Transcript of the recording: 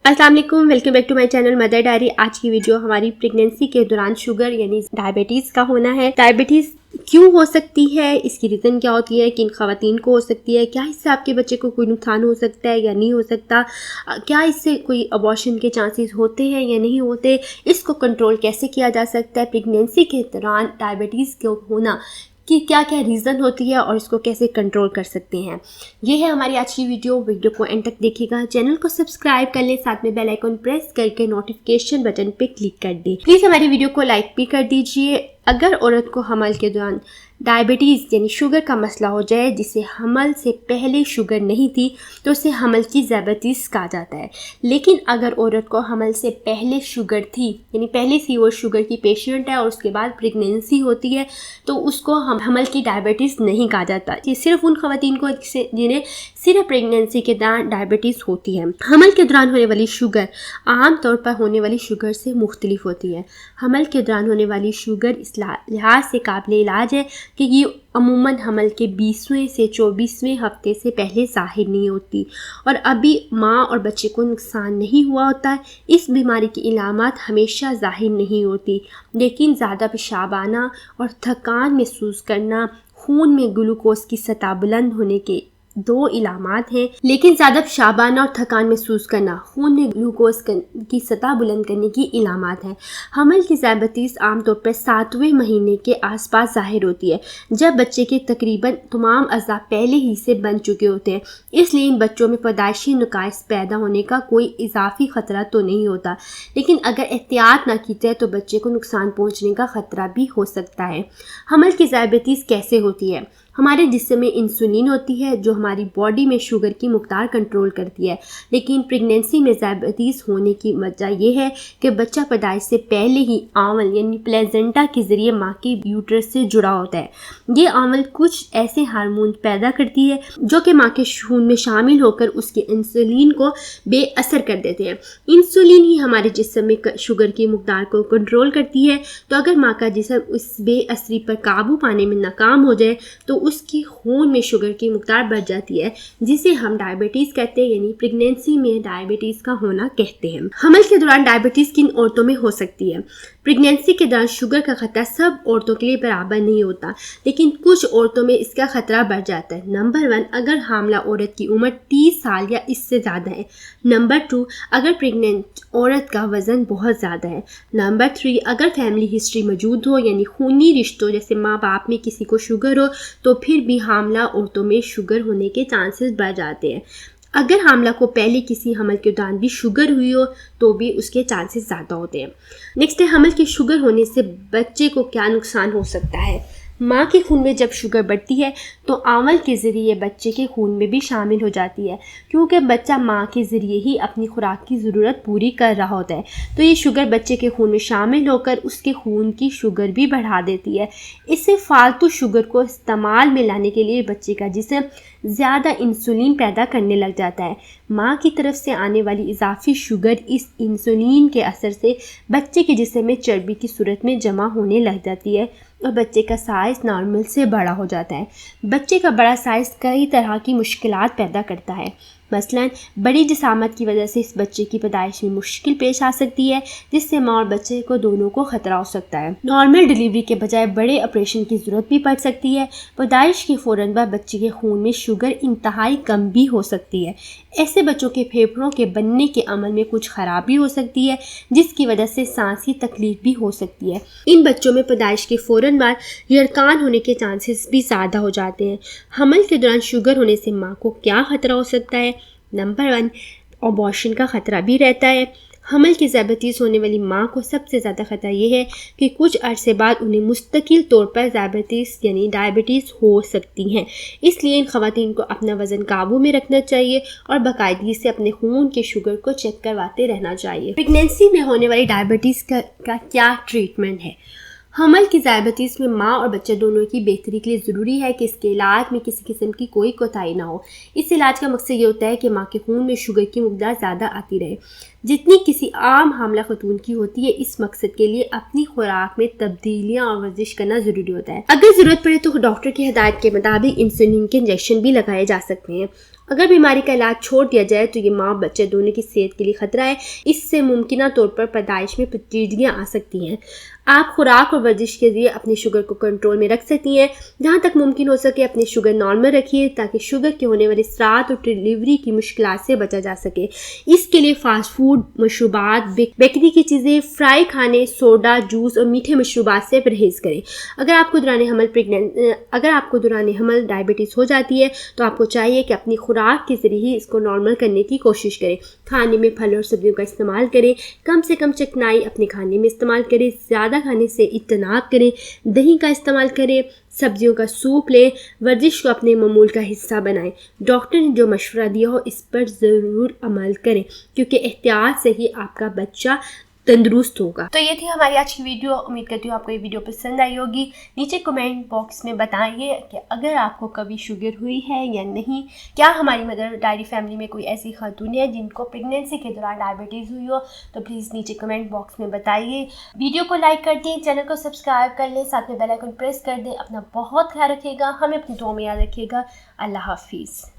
अस्सलाम वालेकुम, welcome back to my channel Mother Diary. आज की वीडियो हमारी प्रेगनेंसी के दौरान शुगर यानी डायबिटीज़ का होना है। डायबिटीज़ क्यों हो सकती है, इसकी रीज़न क्या होती है, किन ख़वातीन को हो सकती है, क्या इससे आपके बच्चे को कोई नुकसान हो सकता है या नहीं हो सकता, क्या इससे कोई अबॉर्शन के चांसेस होते हैं या नहीं होते, इसको कंट्रोल कैसे किया जा सकता है, प्रेगनेंसी के दौरान डायबिटीज़ को होना कि क्या क्या रीज़न होती है और इसको कैसे कंट्रोल कर सकते हैं। ये है हमारी आज की वीडियो को एंड तक देखिएगा। चैनल को सब्सक्राइब कर लें, साथ में बेल आइकन प्रेस करके नोटिफिकेशन बटन पे क्लिक कर दें। प्लीज़ हमारी वीडियो को लाइक भी कर दीजिए। अगर औरत को हमल के दौरान डायबिटीज़ यानी शुगर का मसला हो जाए, जिसे हमल से पहले शुगर नहीं थी, तो उसे हमल की ज़्यादतीज़ कहा जाता है। लेकिन अगर औरत को हमल से पहले शुगर थी, यानी पहले से वो शुगर की पेशेंट है और उसके बाद प्रेगनेंसी होती है, तो उसको हमल की डायबिटीज़ नहीं कहा जाता। ये सिर्फ उन ख़वातीन को जिन्हें सिर्फ प्रेगनेंसी के दौरान डायबिटीज़ होती है। हमल के दौरान होने वाली शुगर आम तौर पर होने वाली शुगर से मुख्तलिफ होती है। हमल के दौरान होने वाली शुगर इस लिहाज से काबिल इलाज है कि ये अमूमन हमल के 20वें से 24वें हफ्ते से पहले ज़ाहिर नहीं होती और अभी माँ और बच्चे को नुकसान नहीं हुआ होता है। इस बीमारी की इलामात हमेशा ज़ाहिर नहीं होती, लेकिन ज़्यादा पेशाब आना और थकान महसूस करना, खून में ग्लूकोज की सतह बुलंद होने के दो इलामात हैं। लेकिन ज़्यादा पेशाब आना और थकान महसूस करना खून में ग्लूकोज की सतह बुलंद करने की इलामात हैं। हमल की डायबिटीज़ आमतौर पर 7वें महीने के आसपास ज़ाहिर होती है, जब बच्चे के तकरीबन तमाम अज़ा पहले ही से बन चुके होते हैं। इसलिए इन बच्चों में पैदाइशी नुकाइस पैदा होने का कोई इजाफी ख़तरा तो नहीं होता, लेकिन अगर एहतियात ना की जाए तो बच्चे को नुकसान पहुँचने का ख़तरा भी हो सकता है। हमल की डायबिटीज़ कैसे होती है? हमारे जिस्म में इंसुलिन होती है जो हमारी बॉडी में शुगर की मकदार कंट्रोल करती है। लेकिन प्रेगनेंसी में डायबिटीज़ होने की वजह यह है कि बच्चा पैदाइश से पहले ही आंवल यानी प्लेजेंटा के ज़रिए माँ के यूट्रस से जुड़ा होता है। ये आंवल कुछ ऐसे हार्मोन पैदा करती है जो कि माँ के खून में शामिल होकर उसके इंसुलिन को बेअसर कर देते हैं। इंसुलिन ही हमारे जिस्म में शुगर की मकदार को कंट्रोल करती है। तो अगर माँ का जिस्म उस बेअसरी पर काबू पाने में नाकाम हो जाए तो उसकी खून में शुगर की मकदार बढ़ जाती है, जिसे हम डायबिटीज़ कहते हैं, यानी प्रेगनेंसी में डायबिटीज़ का होना कहते हैं। हमल के दौरान डायबिटीज़ किन औरतों में हो सकती है? प्रेगनेंसी के दौरान शुगर का खतरा सब औरतों के लिए बराबर नहीं होता, लेकिन कुछ औरतों में इसका खतरा बढ़ जाता है। नंबर 1, अगर हामला औरत की उम्र 30 साल या इससे ज़्यादा है। नंबर 2, अगर प्रेग्नेंट औरत का वज़न बहुत ज़्यादा है। नंबर 3, अगर फैमिली हिस्ट्री मौजूद हो, यानी खूनी रिश्तों जैसे माँ बाप में किसी को शुगर हो, तो फिर भी हामला औरतों में शुगर होने के चांसेस बढ़ जाते हैं। अगर हामला को पहले किसी हमल के दौरान भी शुगर हुई हो तो भी उसके चांसेस ज़्यादा होते हैं। नेक्स्ट है, हमल की शुगर होने से बच्चे को क्या नुकसान हो सकता है? माँ के खून में जब शुगर बढ़ती है तो आंवल के ज़रिए बच्चे के खून में भी शामिल हो जाती है, क्योंकि बच्चा माँ के ज़रिए ही अपनी खुराक की ज़रूरत पूरी कर रहा होता है। तो ये शुगर बच्चे के खून में शामिल होकर उसके खून की शुगर भी बढ़ा देती है। इससे फालतू शुगर को इस्तेमाल में लाने के लिए बच्चे का जिस्म ज़्यादा इंसुलिन पैदा करने लग जाता है। माँ की तरफ से आने वाली इजाफी शुगर इस इंसुलिन के असर से बच्चे के जिस्म में चर्बी की सूरत में जमा होने लग जाती है और बच्चे का साइज़ नॉर्मल से बड़ा हो जाता है। बच्चे का बड़ा साइज़ कई तरह की मुश्किलात पैदा करता है। मसलन बड़ी जिसामत की वजह से इस बच्चे की पैदाइश में मुश्किल पेश आ सकती है, जिससे माँ और बच्चे को दोनों को ख़तरा हो सकता है। नॉर्मल डिलीवरी के बजाय बड़े ऑपरेशन की ज़रूरत भी पड़ सकती है। पैदाइश के फ़ौरन बाद बच्चे के खून में शुगर इंतहाई कम भी हो सकती है। ऐसे बच्चों के फेफड़ों के बनने के अमल में कुछ ख़राबी हो सकती है, जिसकी वजह से सांस की तकलीफ भी हो सकती है। इन बच्चों में पैदाइश के फ़ौरन बाद यरकान होने के चांसेस भी ज़्यादा हो जाते हैं। हमल के दौरान शुगर होने से माँ को क्या ख़तरा हो सकता है? नंबर 1, अबॉर्शन का ख़तरा भी रहता है। हमल की डायबिटीज़ होने वाली माँ को सबसे ज़्यादा ख़तरा ये है कि कुछ अरसे बाद उन्हें मुस्तकिल तौर पर डायबिटीज़ हो सकती हैं। इसलिए इन ख़वातीन को अपना वज़न काबू में रखना चाहिए और बाकायदगी से अपने खून के शुगर को चेक करवाते रहना चाहिए। प्रेगनेंसी में होने वाली डायबिटीज़ का क्या ट्रीटमेंट है? हमल की डायबिटीज़ में माँ और बच्चे दोनों की बेहतरी के लिए ज़रूरी है कि इसके इलाज में किसी किस्म की कोई कोताही ना हो। इस इलाज का मकसद ये होता है कि माँ के खून में शुगर की मकदार ज़्यादा आती रहे, जितनी किसी आम हामला खतून की होती है। इस मकसद के लिए अपनी खुराक में तब्दीलियाँ और वर्जिश करना ज़रूरी होता है। अगर ज़रूरत पड़े तो डॉक्टर की हिदायत के मुताबिक इंसुलिन के इंजेक्शन भी लगाए जा सकते हैं। اگر بیماری کا علاج چھوڑ دیا جائے تو یہ ماں بچے دونوں کی صحت کے لیے خطرہ ہے. اس سے ممکنہ طور پر پیدائش میں پیچیدگیاں آ سکتی ہیں. آپ خوراک اور ورزش کے ذریعے اپنی شوگر کو کنٹرول میں رکھ سکتی ہیں. جہاں تک ممکن ہو سکے اپنی شوگر نارمل رکھیے تاکہ شوگر کے ہونے والے اثرات اور ڈلیوری کی مشکلات سے بچا جا سکے. اس کے لیے فاسٹ فوڈ، مشروبات، بیکری کی چیزیں، فرائی کھانے، سوڈا، جوس اور میٹھے مشروبات سے پرہیز کریں. اگر آپ کو دوران حمل ڈائبٹیز ہو جاتی ہے تو آپ کو چاہیے کہ اپنی خوراک کے ذریعے ہی اس کو نارمل کرنے کی کوشش کریں. کھانے میں پھل اور سبزیوں کا استعمال کریں. کم سے کم چکنائی اپنے کھانے میں استعمال کریں. زیادہ کھانے سے اجتناب کریں. دہی کا استعمال کریں. سبزیوں کا سوپ لیں. ورزش کو اپنے معمول کا حصہ بنائیں. ڈاکٹر نے جو مشورہ دیا ہو اس پر ضرور عمل کریں کیونکہ احتیاط سے ہی آپ کا بچہ تندرست ہوگا. تو یہ تھی ہماری آج کی ویڈیو. امید کرتی ہوں آپ کو یہ ویڈیو پسند آئی ہوگی. نیچے کمنٹ باکس میں بتائیے کہ اگر آپ کو کبھی شوگر ہوئی ہے یا نہیں. کیا ہماری مدر ڈائری فیملی میں کوئی ایسی خاتون ہے جن کو پریگنینسی کے دوران ڈائبٹیز ہوئی ہو؟ تو پلیز نیچے کمنٹ باکس میں بتائیے. ویڈیو کو لائک کر دیں، چینل کو سبسکرائب کر لیں، ساتھ میں بیل آئیکن پریس کر دیں. اپنا بہت خیال رکھیے گا. ہمیں اپنی دعاؤں میں یاد رکھیے گا. اللہ حافظ.